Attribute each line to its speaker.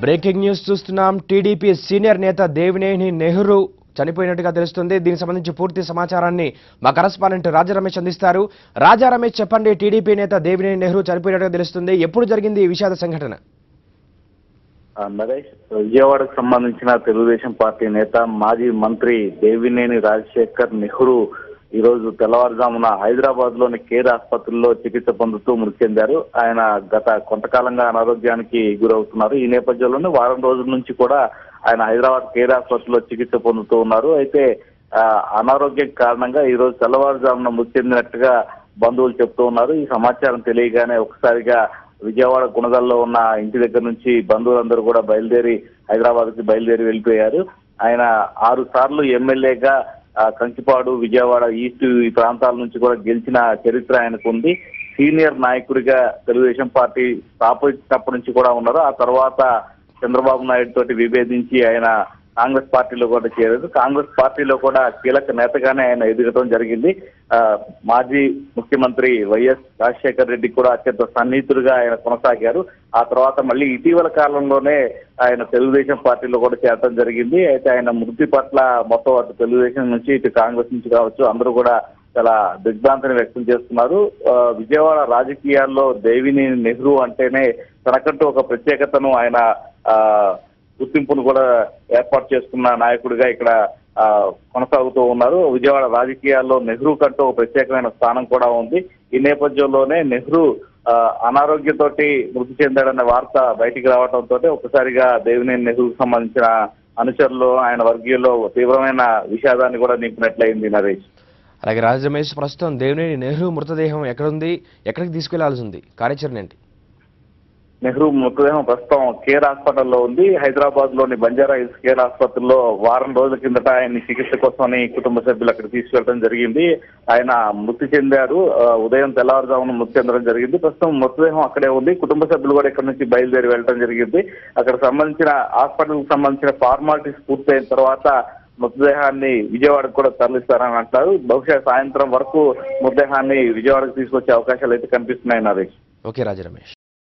Speaker 1: Breaking news చూస్తున్నాం. TDP senior నేత దేవినేని నెహ్రూ చనిపోయినట్టుగా తెలుస్తుంది. దీనికి సంబంధించి పూర్తి సమాచారాన్ని మా కరెస్పాండెంట్ రాజా రమేష్ అందిస్తారు. రాజా రమేష్, చెప్పండి. టీడీపీ నేత దేవినేని నెహ్రూ చనిపోయినట్టుగా తెలుస్తుంది. ఎప్పుడు జరిగింది ఈ విషాద సంఘటన?
Speaker 2: నరేష్, విజయవాడకు సంబంధించిన తెలుగుదేశం పార్టీ నేత మాజీ మంత్రి దేవినేని రాజశేఖర్ నెహ్రూ ఈ రోజు తెల్లవారుజామున హైదరాబాద్ లోని కేర్ ఆసుపత్రిలో చికిత్స పొందుతూ మృతి చెందారు. ఆయన గత కొంతకాలంగా అనారోగ్యానికి గురవుతున్నారు. ఈ నేపథ్యంలోనే వారం రోజుల నుంచి కూడా ఆయన హైదరాబాద్ కేర్ ఆసుపత్రిలో చికిత్స పొందుతూ ఉన్నారు. అయితే అనారోగ్యం కారణంగా ఈ రోజు తెల్లవారుజామున మృతి చెందినట్టుగా బంధువులు చెప్తూ ఉన్నారు. ఈ సమాచారం తెలియగానే ఒకసారిగా విజయవాడ గుణదల్లో ఉన్న ఇంటి దగ్గర నుంచి బంధువులందరూ కూడా హైదరాబాద్ కి బయలుదేరి వెళ్ళిపోయారు. ఆయన 6 సార్లు ఎమ్మెల్యేగా కంకిపాడు, విజయవాడ ఈస్ట్ ఈ ప్రాంతాల నుంచి కూడా గెలిచిన చరిత్ర ఆయనకు ఉంది. సీనియర్ నాయకుడిగా తెలుగుదేశం పార్టీ స్థాపించినప్పటి నుంచి కూడా ఉన్నారు. ఆ తర్వాత చంద్రబాబు నాయుడు తోటి విభేదించి ఆయన కాంగ్రెస్ పార్టీలో కూడా చేరారు. కాంగ్రెస్ పార్టీలో కూడా కీలక నేతగానే ఆయన ఎదగడం జరిగింది. మాజీ ముఖ్యమంత్రి వైఎస్ రాజశేఖర్ రెడ్డి కూడా అత్యంత సన్నిహితుడిగా ఆయన కొనసాగారు. ఆ తర్వాత మళ్ళీ ఇటీవల కాలంలోనే ఆయన తెలుగుదేశం పార్టీలో కూడా చేరడం జరిగింది. అయితే ఆయన మృతి పట్ల మొత్తం అటు తెలుగుదేశం నుంచి ఇటు కాంగ్రెస్ నుంచి కావచ్చు అందరూ కూడా చాలా దిగ్భ్రాంతిని వ్యక్తం చేస్తున్నారు. విజయవాడ రాజకీయాల్లో దేవినేని నెహ్రూ అంటేనే తనకంటూ ఒక ప్రత్యేకతను ఆయన గుర్తింపును కూడా ఏర్పాటు చేసుకున్న నాయకుడిగా ఇక్కడ కొనసాగుతూ ఉన్నారు. విజయవాడ రాజకీయాల్లో నెహ్రూ కంటూ ఒక ప్రత్యేకమైన స్థానం కూడా ఉంది. ఈ నేపథ్యంలోనే నెహ్రూ అనారోగ్యంతో మృతి చెందాడన్న వార్త బయటికి రావడంతో ఒకసారిగా దేవినేని నెహ్రూకు సంబంధించిన అనుచరులు, ఆయన వర్గీయుల్లో తీవ్రమైన విషాదాన్ని కూడా నింపినట్లయింది. నరేష్,
Speaker 1: అలాగే రాజా రమేష్, ప్రస్తుతం దేవినేని నెహ్రూ మృతదేహం ఎక్కడుంది, ఎక్కడికి తీసుకెళ్లాల్సి ఉంది, కార్యాచరణ ఏంటి?
Speaker 2: నెహ్రూ మృతదేహం ప్రస్తుతం కేర్ హాస్పిటల్లో ఉంది. హైదరాబాద్ లోని బంజారా హిల్స్ కేర్ ఆసుపత్రిలో వారం రోజుల కిందట ఆయన చికిత్స కోసమని కుటుంబ సభ్యులు అక్కడ తీసుకెళ్లడం జరిగింది. ఆయన మృతి చెందారు. ఉదయం తెల్లవారుజామున మృతి చెందడం జరిగింది. ప్రస్తుతం మృతదేహం అక్కడే ఉంది. కుటుంబ సభ్యులు కూడా ఇక్కడ నుంచి బయలుదేరి వెళ్ళడం జరిగింది. అక్కడ సంబంధించిన హాస్పిటల్కి సంబంధించిన ఫార్మాలిటీస్ పూర్తయిన తర్వాత మృతదేహాన్ని విజయవాడకు కూడా తరలిస్తారని అంటారు. బహుశా సాయంత్రం వరకు మృతదేహాన్ని విజయవాడకు తీసుకొచ్చే అవకాశాలు అయితే కనిపిస్తున్నాయి. నరేష్.
Speaker 1: ఓకే రాజా రమేష్.